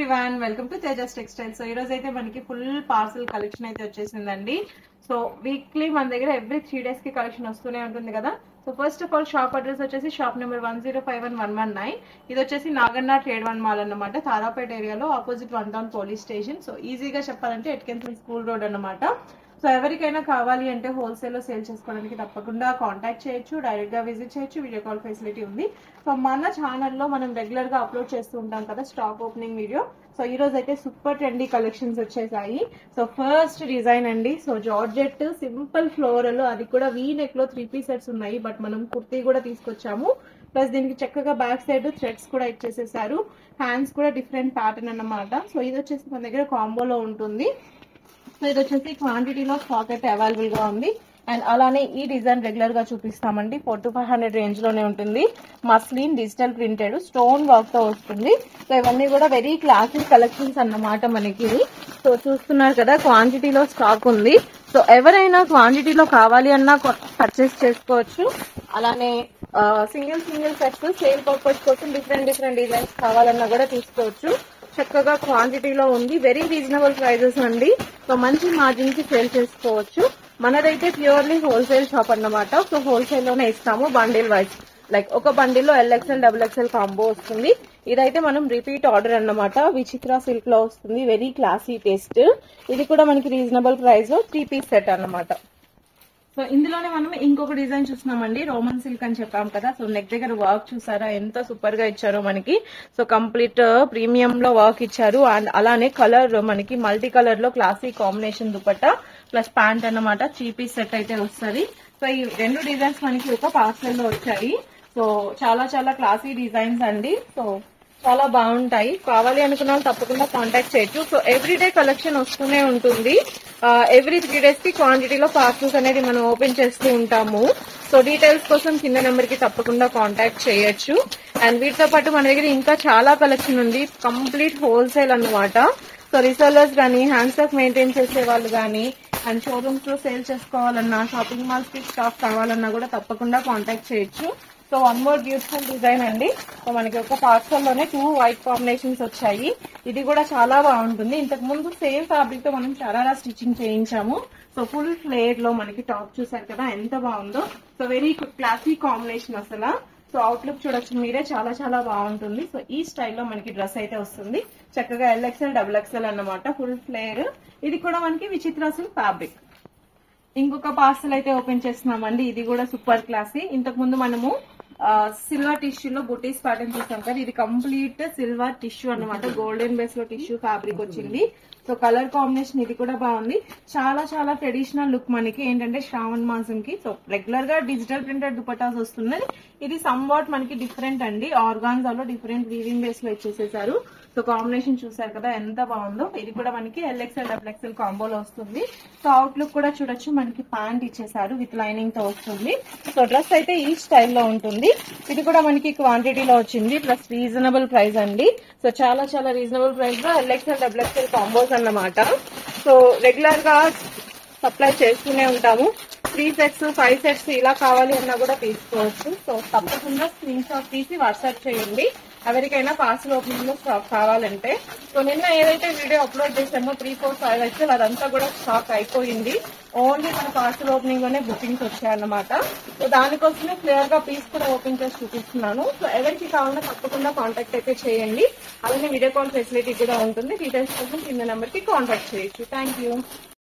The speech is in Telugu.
Everyone, welcome to Tejas textiles. So ఈ రోజు అయితే మనకి ఫుల్ పార్సల్ కలెక్షన్ అయితే వచ్చేసిందండి. సో వీక్లీ మన దగ్గర ఎవ్రీ 3 days కి కలెక్షన్ వస్తూనే ఉంటుంది కదా. So first of all shop address వచ్చేసి షాప్ నెంబర్ 105119. ఇది వచ్చేసి నాగన్న ట్రేడ్ వన్ మాల్ అన్నమాట, తారాపేట ఏరియాలో opposite 1 town police station. So ఈజీగా చెప్పాలంటే ఎట్కెన్సన్ స్కూల్ రోడ్ అన్నమాట. సో ఎవరికైనా కావాలి అంటే హోల్సేల్ లో సేల్ చేసుకోవడానికి తప్పకుండా కాంటాక్ట్ చేయొచ్చు, డైరెక్ట్ గా విజిట్ చేయొచ్చు, వీడియో కాల్ ఫెసిలిటీ ఉంది. సో మన ఛానల్లో మనం రెగ్యులర్ గా అప్లోడ్ చేస్తూ ఉంటాం కదా స్టాక్ ఓపెనింగ్ వీడియో. సో ఈ రోజు అయితే సూపర్ ట్రెండీ కలెక్షన్స్ వచ్చేసాయి. సో ఫస్ట్ డిజైన్ అండి, సో జార్జెట్ సింపుల్ ఫ్లోరల్, అది కూడా వీ నెక్ లో 3 piece సెట్స్ ఉన్నాయి. బట్ మనం కుర్తీ కూడా తీసుకొచ్చాము. ప్లస్ దీనికి చక్కగా బ్యాక్ సైడ్ థ్రెడ్స్ కూడా ఇచ్చేసేసారు. హ్యాండ్స్ కూడా డిఫరెంట్ ప్యాటర్న్ అన్నమాట. సో ఇది వచ్చేసి మన దగ్గర కాంబోలో ఉంటుంది. సో ఇది వచ్చేసి క్వాంటిటీలో స్టాక్ అయితే అవైలబుల్ గా ఉంది. అండ్ అలానే ఈ డిజైన్ రెగ్యులర్ గా చూపిస్తామండి. 400 to 500 రేంజ్ లోనే ఉంటుంది. Muslin digital printed stone work తో వస్తుంది. సో ఇవన్నీ కూడా వెరీ క్లాసిక్ కలెక్షన్స్ అన్నమాట మనకి. సో చూస్తున్నారు కదా, క్వాంటిటీలో స్టాక్ ఉంది. సో ఎవరైనా క్వాంటిటీలో కావాలి అన్నా పర్చేస్ చేసుకోవచ్చు. అలానే సింగిల్ సెట్స్ సేల్ పర్పస్ కోసం డిఫరెంట్ డిజైన్స్ కావాలన్నా కూడా తీసుకోవచ్చు. చక్కగా క్వాంటిటీలో ఉంది. వెరీ రీజనబుల్ ప్రైజెస్ అండి. సో మంచి మార్జిన్ కి సేల్ చేసుకోవచ్చు. మనదైతే ప్యూర్లీ హోల్సేల్ షాప్ అన్నమాట. సో హోల్సేల్ లోనే ఇస్తాము బండిల్ వైజ్. లైక్ ఒక బండిల్లో LXL XXL కాంబో వస్తుంది. ఇదైతే మనం రిపీట్ ఆర్డర్ అన్నమాట. విచిత్ర సిల్క్ లో వస్తుంది. Very classy taste. ఇది కూడా మనకి రీజనబుల్ ప్రైస్ లో 3 piece సెట్ అన్నమాట. సో ఇందులోనే మనం ఇంకొక డిజైన్ చూస్తున్నామండి, రోమన్ సిల్క్ అని చెప్పాం కదా. సో నెక్ దగ్గర వర్క్ చూసారా ఎంత సూపర్ గా ఇచ్చారో మనకి. సో కంప్లీట్ ప్రీమియం లో వర్క్ ఇచ్చారు. అండ్ అలానే కలర్ మనకి మల్టీ కలర్ లో classic combination dupatta plus pant అన్నమాట. 3 piece సెట్ అయితే వస్తుంది. సో ఈ 2 డిజైన్స్ మనకి ఒక పార్సల్ లో వచ్చాయి. సో చాలా క్లాసీ డిజైన్స్ అండి. సో చాలా బాగుంటాయి. కావాలి అనుకున్న వాళ్ళు తప్పకుండా కాంటాక్ట్ చేయొచ్చు. సో ఎవ్రీడే కలెక్షన్ వస్తూనే ఉంటుంది. ఎవ్రీ 3 days కి క్వాంటిటీలో పార్సల్స్ అనేది మనం ఓపెన్ చేస్తూ ఉంటాము. సో డీటెయిల్స్ కోసం కింద నెంబర్ కి తప్పకుండా కాంటాక్ట్ చేయొచ్చు. అండ్ వీటితో పాటు మన దగ్గర ఇంకా చాలా కలెక్షన్ ఉంది. కంప్లీట్ హోల్సేల్ అన్నమాట. సో రీసెల్లర్స్ కానీ, హ్యాండ్ స్టాక్ మెయింటైన్ చేసే వాళ్ళు కానీ, అండ్ షోరూమ్స్ లో సేల్ చేసుకోవాలన్నా, షాపింగ్ మాల్స్ కి స్టాక్ కావాలన్నా కూడా తప్పకుండా కాంటాక్ట్ చేయొచ్చు. So one more beautiful design అండి. సో మనకి ఒక పార్సల్ లోనే 2 వైట్ కాంబినేషన్స్ వచ్చాయి. ఇది కూడా చాలా బాగుంటుంది. ఇంతకు ముందు సేమ్ ఫ్యాబ్రిక్ తో మనం చాలా స్టిచ్చింగ్ చేయించాము. సో ఫుల్ ఫ్లేర్ లో మనకి టాప్ చూసారు కదా ఎంత బాగుందో. సో వెరీ క్లాసిక్ కాంబినేషన్ అసలు. సో అవుట్లుక్ చూడొచ్చు మీరే, చాలా బాగుంటుంది. సో ఈ స్టైల్లో మనకి డ్రెస్ అయితే వస్తుంది. చక్కగా LXL XXL అన్నమాట, ఫుల్ ఫ్లేర్. ఇది కూడా మనకి విచిత్ర సిల్క్ ఫ్యాబ్రిక్. ఇంకొక పార్సల్ అయితే ఓపెన్ చేస్తున్నామండి. ఇది కూడా సూపర్ క్లాసీ. ఇంతకు ముందు మనము సిల్వర్ టిష్యూలో బుటీస్ ప్యాటర్న్ చూసాం కదా. ఇది కంప్లీట్ సిల్వర్ టిష్యూ అన్నమాట. గోల్డెన్ బేస్ లో టిష్యూ ఫ్యాబ్రిక్ వచ్చింది. సో కలర్ కాంబినేషన్ ఇది కూడా బాగుంది. చాలా ట్రెడిషనల్ లుక్ మనకి ఏంటంటే శ్రావణ మాసంకి. సో రెగ్యులర్ గా డిజిటల్ ప్రింటెడ్ దుపట్టాస్ వస్తున్నాయి. ఇది సమ్ వాట్ మనకి డిఫరెంట్ అండి. ఆర్గాన్జాలో డిఫరెంట్ వీవింగ్ బేస్ లో ఇచ్చేసేసారు. సో కాంబినేషన్ చూసారు కదా ఎంత బాగుందో. ఇది కూడా మనకి LXL XXL కాంబోలో వస్తుంది. సో అవుట్ లుక్ కూడా చూడొచ్చు, మనకి ప్యాంట్ ఇచ్చేసారు విత్ లైనింగ్ తో వస్తుంది. సో డ్రెస్ అయితే ఈ స్టైల్లో ఉంటుంది. ఇది కూడా మనకి క్వాంటిటీలో వచ్చింది. ప్లస్ రీజనబుల్ ప్రైస్ అండి. సో చాలా రీజనబుల్ ప్రైస్ లో LXL XXL కాంబోస్ అన్నమాట. సో రెగ్యులర్ గా సప్లై చేస్తూనే ఉంటాము. 3 sets 5 sets ఇలా కావాలి అన్నా కూడా తీసుకోవచ్చు. సో తప్పకుండా స్క్రీన్ షాట్ తీసి వాట్సాప్ చేయండి ఎవరికైనా పార్సల్ ఓపెనింగ్ లో స్టాక్ కావాలంటే. సో నిన్న ఏదైతే వీడియో అప్లోడ్ చేసామో 3, 4, 5 అయితే అదంతా కూడా స్టాక్ అయిపోయింది. ఓన్లీ మన పార్సల్ ఓపెనింగ్ లోనే బుకింగ్స్ వచ్చాయన్నమాట. సో దానికోసమే క్లియర్ గా పీస్ కూడా ఓపెన్ చేసి చూపిస్తున్నాను. సో ఎవరికి కావాలన్నా తప్పకుండా కాంటాక్ట్ అయితే చేయండి. అలానే వీడియో కాల్ ఫెసిలిటీ కూడా ఉంటుంది. డీటెయిల్స్ కోసం కింద నెంబర్ కి కాంటాక్ట్ చేయొచ్చు. Thank you.